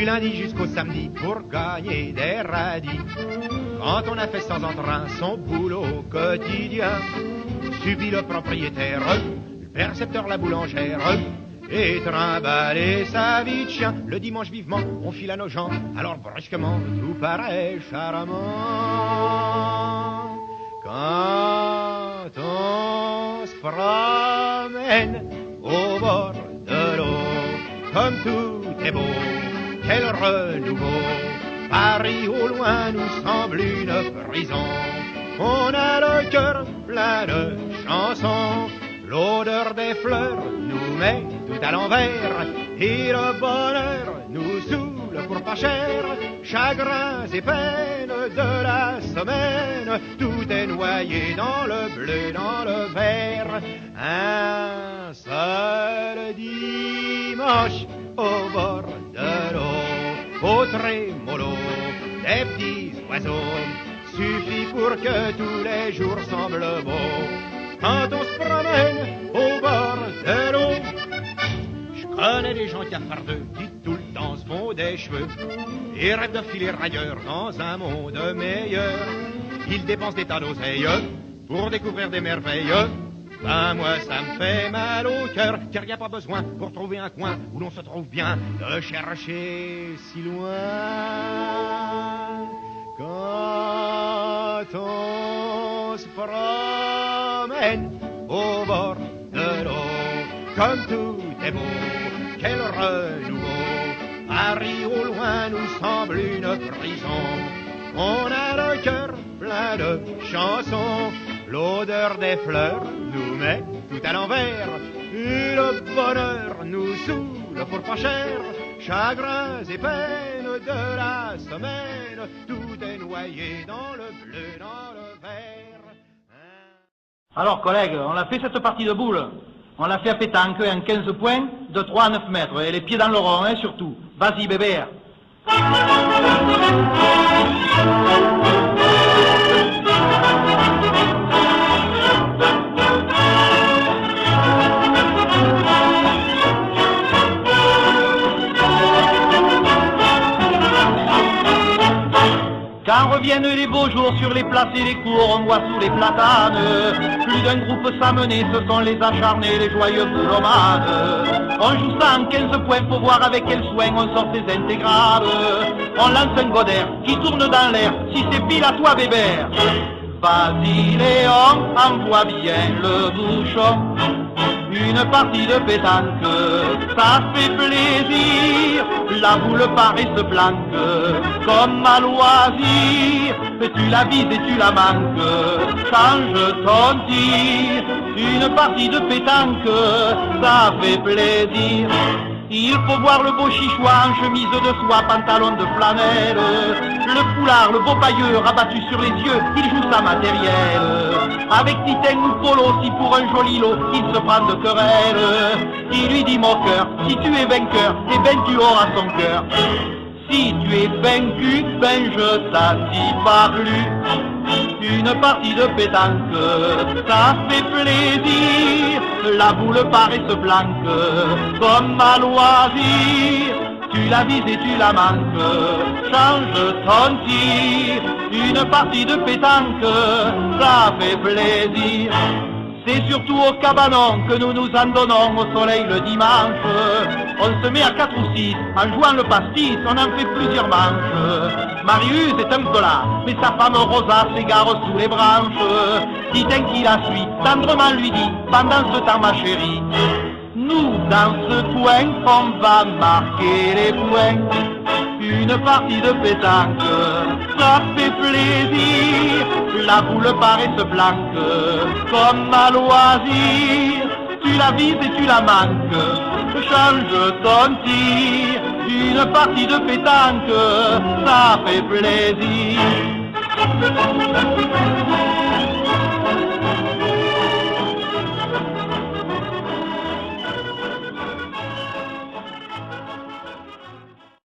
du lundi jusqu'au samedi pour gagner des radis. Quand on a fait sans entrain son boulot quotidien, suivi le propriétaire, le percepteur, la boulangère, et trimballer sa vie de chien. Le dimanche vivement, on file à nos gens, alors brusquement tout paraît charmant. Quand on se promène au bord de l'eau, comme tout est beau, quel renouveau. Paris au loin nous semble une prison. On a le cœur plein de chansons. L'odeur des fleurs nous met tout à l'envers. Et le bonheur nous saoule pour pas cher. Chagrins et peines de la semaine, tout est noyé dans le bleu, dans le vert. Un seul dimanche au bord de l'eau, au trémolo des petits oiseaux, suffit pour que tous les jours semblent beaux. Quand on se promène au bord de l'eau, je connais des gens cafardeux qui tout le temps se font des cheveux et rêvent de filer ailleurs dans un monde meilleur. Ils dépensent des tas d'oseilles pour découvrir des merveilles. Ben moi ça me fait mal au cœur, car y a pas besoin pour trouver un coin où l'on se trouve bien de chercher si loin. Quand on se promène au bord de l'eau, comme tout est beau, quel renouveau. Paris au loin nous semble une prison. On a le cœur plein de chansons. L'odeur des fleurs nous met tout à l'envers. Et le bonheur nous saoule pour pas cher. Chagrins et peines de la semaine, tout est noyé dans le bleu, dans le vert. Alors collègues, on a fait cette partie de boule. On l'a fait à pétanque en 15 points, de 3 à 9 mètres. Et les pieds dans le rond, hein, surtout. Vas-y bébé. Quand reviennent les beaux jours sur les places et les cours, on voit sous les platanes plus d'un groupe s'amener, ce sont les acharnés, les joyeux boulomanes. On joue ça en 15 points, faut voir avec quel soin on sort ses intégrales. On lance un godère qui tourne dans l'air, si c'est pile à toi bébé. Vas-y Léon, envoie bien le bouchon. Une partie de pétanque, ça fait plaisir. La boule paraît se planque comme à loisir. Tu la vises et tu la manques, change ton tir. Une partie de pétanque, ça fait plaisir. Il faut voir le beau chichois en chemise de soie, pantalon de flanelle. Le foulard, le beau pailleux rabattu sur les yeux, il joue sa matérielle. Avec Titan ou Polo, si pour un joli lot, il se prend de querelle. Il lui dit moqueur, si tu es vainqueur, eh ben tu auras son cœur. Si tu es vaincu, ben je t'assis parlu. Une partie de pétanque, ça fait plaisir. La boule paraît se planque comme à loisir. Tu la vises et tu la manques, change ton tir. Une partie de pétanque, ça fait plaisir. C'est surtout au cabanon que nous nous en donnons au soleil le dimanche. On se met à 4 ou 6, en jouant le pastis, on en fait plusieurs manches. Marius est un peu là, mais sa femme Rosa s'égare sous les branches. Titan qui la suit, tendrement lui dit, pendant ce temps ma chérie, nous dans ce coin, on va marquer les points. Une partie de pétanque, ça fait plaisir. La boule paraît se planque comme à loisir. Tu la vises et tu la manques, change ton tir. Une partie de pétanque, ça fait plaisir.